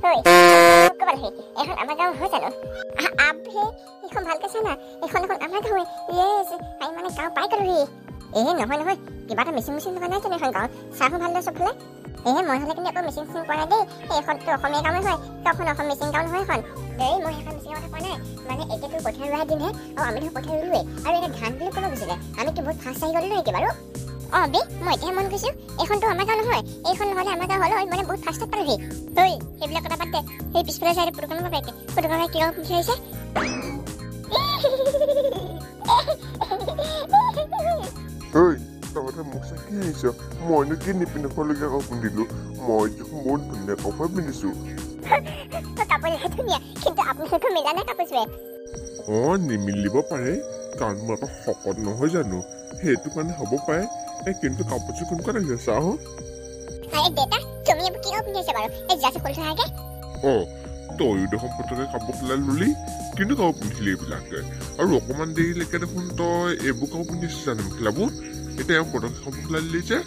হয় কবা হে এখন আমাৰ গাঁও হয় জানো আবে এখন ভালকে চানা এখন আমাৰ গাঁও ইয়েস আই মানে গাঁও পাই গলো নহয় কিবা এটা মেচিন লগা নাই জানো এখন গাঁও চাহো ভাল লাগে চবফালে মই হলে কিন্তু একো মেচিন কৰা দেই এইখনতো অসমীয়া গাঁও হয় তখন অসম মেচিন গাঁও নহয় এখন মই এখন মেচিন কথা কোৱা নাই মানে এতিয়া তোৰ কঠীয়া ৰোৱা দিনহে আৰু আমি ধৰ কঠীয়া ৰুলোৱে আৰু এতিয়া ধান বুলি ক'ব গৈছিলে আমি কি বহুত ফাষ্ট আহি গ'লো নেকি বাৰু বে মই এতিয়া মন কৈছো এইখনতো আমাৰ গাঁও নহয় এইখন নহ'লে আমাৰ গাঁও হ'লে মানে বহুত ফাষ্টত পালোহি সেইবিলাক কথা পাতে সেই পিছফালে চাইডে ফটোখন পাইকে ফটোখন কিয় বিচাৰিছে তহঁতে মোক চাকি আহিছ মইনো কি নিপিন্ধিবলগীয়া কাপোৰ পিন্ধিলো মই দেখোন বহুত ধুনীয়া কাপোৰ পিন্ধিছো কাপোৰ ধুনীয়া কিন্তু আপোনালোকে মিলা নাই কাপোৰযোৰে নিমিলিব পাৰে কাৰণ মই আকৌ শকত নহয় জানো সেইটো কাৰণে হ'ব পাৰে কিন্তু কাপোৰযোৰ কোনখন আহি আছে আহ দেউতা তুমি এইবোৰ কি কাপোৰ পিন্ধিছা বাৰু এই জাৰ্চি খুলি থোৱাকে তয়ো দেখোন পটকে কাপোৰ পেলাই ললি কিন্তু কাপোৰ পিন্ধিলি এইবিলাকে আৰু অকণমান দেৰিলৈকে দেখোন তই এইবোৰ কাপোৰ পিন্ধিছ জানো মেখেলাবোৰ এতিয়া পটকে কাপোৰ পেলাই দিলি যে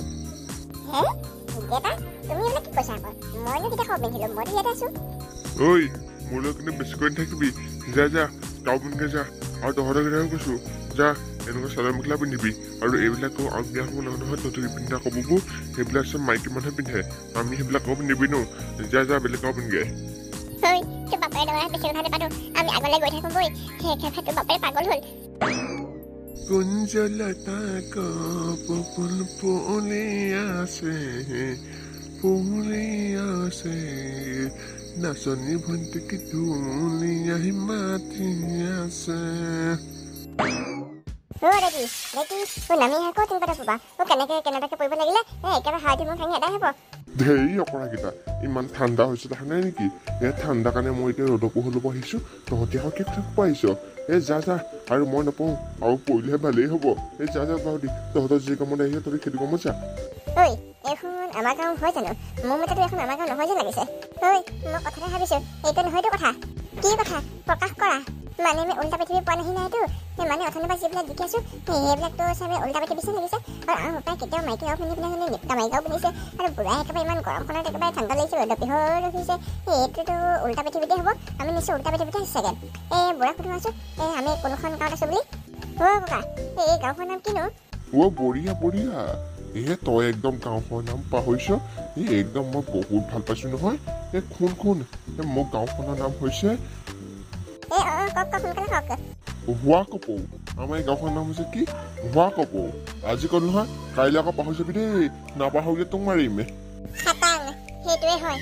মোলৈ কিন্তু বেছিকৈ নাথাকিবি যা কাপোৰ পিন্ধি যা আৰু তহঁতৰ কেইটাও কৈছো যা এনেকুৱা চাদৰ মেখেলা পিন্ধিবি আৰু এইবিলাকো বিয়া হ'ব নহয় তহঁতি পিন্ধা কাপোৰবোৰ সেইবিলাক চব মাইকী মানুহে পিন্ধে আমি সেইবিলাক কাপোৰ নিপিন্ধো যা বেলেগ কাপোৰ পিন্ধগে কুঞ্জলতা কপল পলে আছে নাচনী ভণ্টিকে ধুনীয়া মাতি আছে ধেই অকৰাকেইটা ইমান ঠাণ্ডা হৈছে দেখা নাই নেকি ঠাণ্ডা কাৰণে মই এতিয়া ৰ'দৰ পোহৰলৈ আহিছো তহঁতি আৰু কি কথা পাইছ যা আৰু মই নাপাওঁ আৰু পৰিলেহে ভালেই হ'ব যা বাৰু দি তহঁতৰ যি কামত আহিছে তহঁতি সেইটো কামত যা এখন আমাৰ গাঁও হয় জানো মোৰ মতেতো এখন আমাৰ গাঁও নহয় যেন লাগিছে মই কথাটা ভাবিছো এইটো নহয়তো কথা কি কথা প্ৰকাশ কৰা মানে আমি উল্টা পৃথিৱী পোৱা নাহি নাইতো মানে অথনিৰ পৰা যিবিলাক দেখি আছো সেইবিলাকতো চাবে উল্টা পৃথিৱী যেন লাগিছে আৰু আমাৰ পাই কেতিয়াও মাইকী গাঁও পিন্ধি পিনে নিপটা মাইকী গাঁও পিন্ধিছে আৰু বুঢ়াই একেবাৰে ইমান গৰমখনত একেবাৰে ঠাণ্ডা লাগিছে ৰ'দৰ পিহৰ ৰখিছে এইটোতো উল্টা পৃথিৱীতে হ'ব আমি নিশ্চয় উল্টা পৃথিৱীতে আছো চাগে বুঢ়াক সুধো আছো আমি কোনখন গাঁৱত আছো বুলি ককা এই গাঁওখনৰ নাম কিনো বঢ়িয়া তই একদম গাঁওখনৰ নাম পাহৰিছ একদম মই বহুত ভাল পাইছো নহয় শুন মোৰ গাঁওখনৰ নাম হৈছে হোৱা কপৌ আমাৰ এই গাঁওখনৰ নাম হৈছে কি হোৱা কপৌ আজি কল নহয় কাইলৈ আকৌ পাহৰি যাবি দেই নাপাহৰিলে তোক মাৰিম সেইটোৱে হয়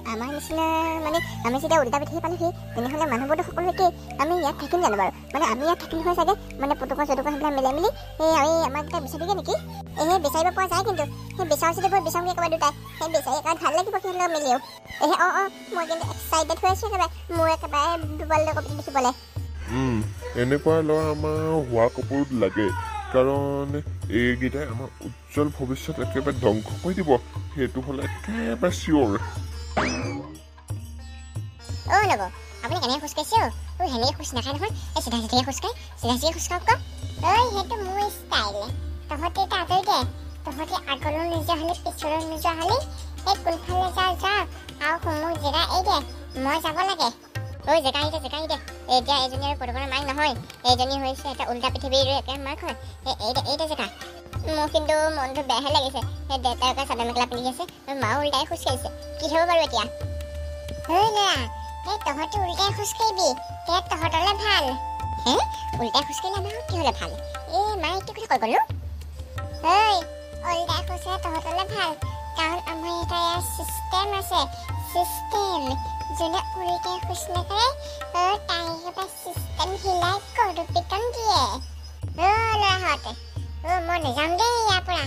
আমাৰ নিচিনা মানে আমি যেতিয়া উল্টা পৃথিৱী পালোহি তেনেহ'লে মানুহবোৰতো সকলো একেই আমি ইয়াত থাকিম জানো বাৰু মানে আমি ইয়াত থাকিম হয় চাগে মানে পুতুকা সেইবিলাক মিলাই মেলি আমি আমাক এটা বিচাৰিগে নেকি বিচাৰিব পৰা যায় কিন্তু সেই বিচাৰ চিটিবোৰ বিচাৰোঁগে একেবাৰে দুটাই সেই বিচাৰি একেবাৰে ভাল লাগিব সিহঁতৰ মিলিও মই কিন্তু এক্সাইটেড হৈ আছো একেবাৰে মোৰ একেবাৰে দুবললৈ কপি দেখিবলৈ এনেকুৱা ল'ৰা আমাৰ হোৱা কাপোৰত লাগে কাৰণ এইকেইটাই আমাৰ উজ্জ্বল ভৱিষ্যত একেবাৰে ধ্বংস কৰি দিব সেইটো হ'লে একেবাৰে চিয়'ৰ লগৰ আপুনি কেনেকৈ খোজকাঢ়িছে সেনেকৈ খোজ নাখায় নহয় চিধা চিধিয়ে খোজকাঢ়ি খোজকাঢ়ক সেইটো মোৰ ষ্টাইল তহঁতি এটা আঁতৰি দে তহঁতি আগলৈ নোযোৱা হ'লে পিছলৈ নোযোৱা হ'লে এই কোনফালে যা আৰু সমূহ জেগা এই দে মই যাব লাগে জেগা আহি দে এতিয়া এজনী আৰু পদকনৰ মাক নহয় এইজনী হৈছে এটা উল্টা পৃথিৱীৰ একে মাক হয় এইটা জেগা মোৰ কিন্তু মনটো বেয়াহে লাগিছে সেই দেউতাকে চাদৰ মেখেলা পিন্ধি আছে আৰু মাও উল্টাই খোজকাঢ়িছে কি হ'ব বাৰু এতিয়া ল'ৰা তহঁতি উল্টাই খোজকাঢ়িবি তহঁতলৈ ভাল উল্টাই খোজকাঢ়িলে আমাৰ কি হ'লে ভাল মায়ে এইটো কথা কৈ গ'লো উল্টাই খোজকাঢ়িলে তহঁতলৈ ভাল কাৰণ আমাৰ এটা ইয়াৰ চিষ্টেম আছে যোনে উল্টাই খোজ নাকাঢ়ে তাই একেবাৰে চিষ্টেম হিলাই কৰুপিতন দিয়ে ল'ৰাহঁতে মই নাযাম দেই ইয়াৰ পৰা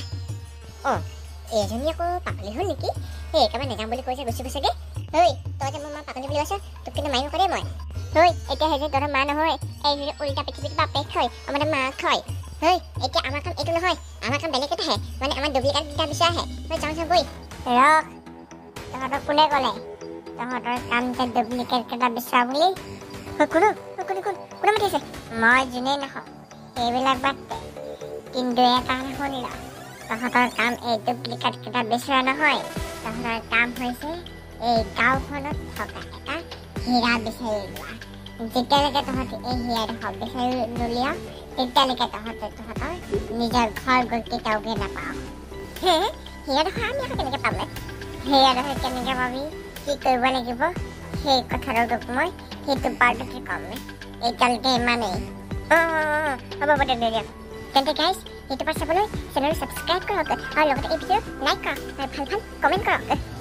এইজনী আকৌ পাগলী হ'ল নেকি একেবাৰে নাযাম বুলি কৈছে গুচি গৈছেগে তই যে মোৰ মা পাগলী বুলি কৈছ তোক কিন্তু মাৰিব কৰে মই এতিয়া সেই যে তহঁতৰ মা নহয় এই উল্টা পৃথিৱীত বাপেক হয় আমাৰ মাক হয় এতিয়া আমাৰ কাম এইটো নহয় আমাৰ কাম বেলেগ এটাহে মানে আমাৰ ডুপ্লিকেট দুটা বিচৰাহে যাওঁ গৈ তহঁতক কোনে ক'লে তহঁতৰ কাম যে ডুপ্লিকেট কেইটা বিচৰা বুলি কোনে মাতিছে মই যোনেই নহওক সেইবিলাক বাদ দে কিন্তু এটা শুন ল তহঁতৰ কাম এই ডুপ্লিকেট কেইটা বিচৰা নহয় তহঁতৰ কাম হৈছে এই গাঁওখনত থকা এটা হীৰা বিচাৰি লোৱা যেতিয়ালৈকে তহঁতি এই হীৰাডোখৰ বিচাৰি নুলিয়াও তেতিয়ালৈকে তহঁতৰ নিজৰ ঘৰ গৈ কেতিয়াওকে নাপাওঁ হীৰাডোখৰ আমি আকৌ কেনেকৈ পাম হীৰাডোখৰ কেনেকৈ পাবি কি কৰিব লাগিব সেই কথাটো তোক মই সেইটো পাৰ্টতে ক'ম এতিয়ালৈকে ইমানেই হ'ব দিয়া তেন্তে গাইজ সেইটো পাৰ চাবলৈ চেনেলটো ছাবস্ক্ৰাইব কৰক আৰু লগতে এই ভিডিঅ' লাইক কৰক আৰু ভাল কমেণ্ট কৰক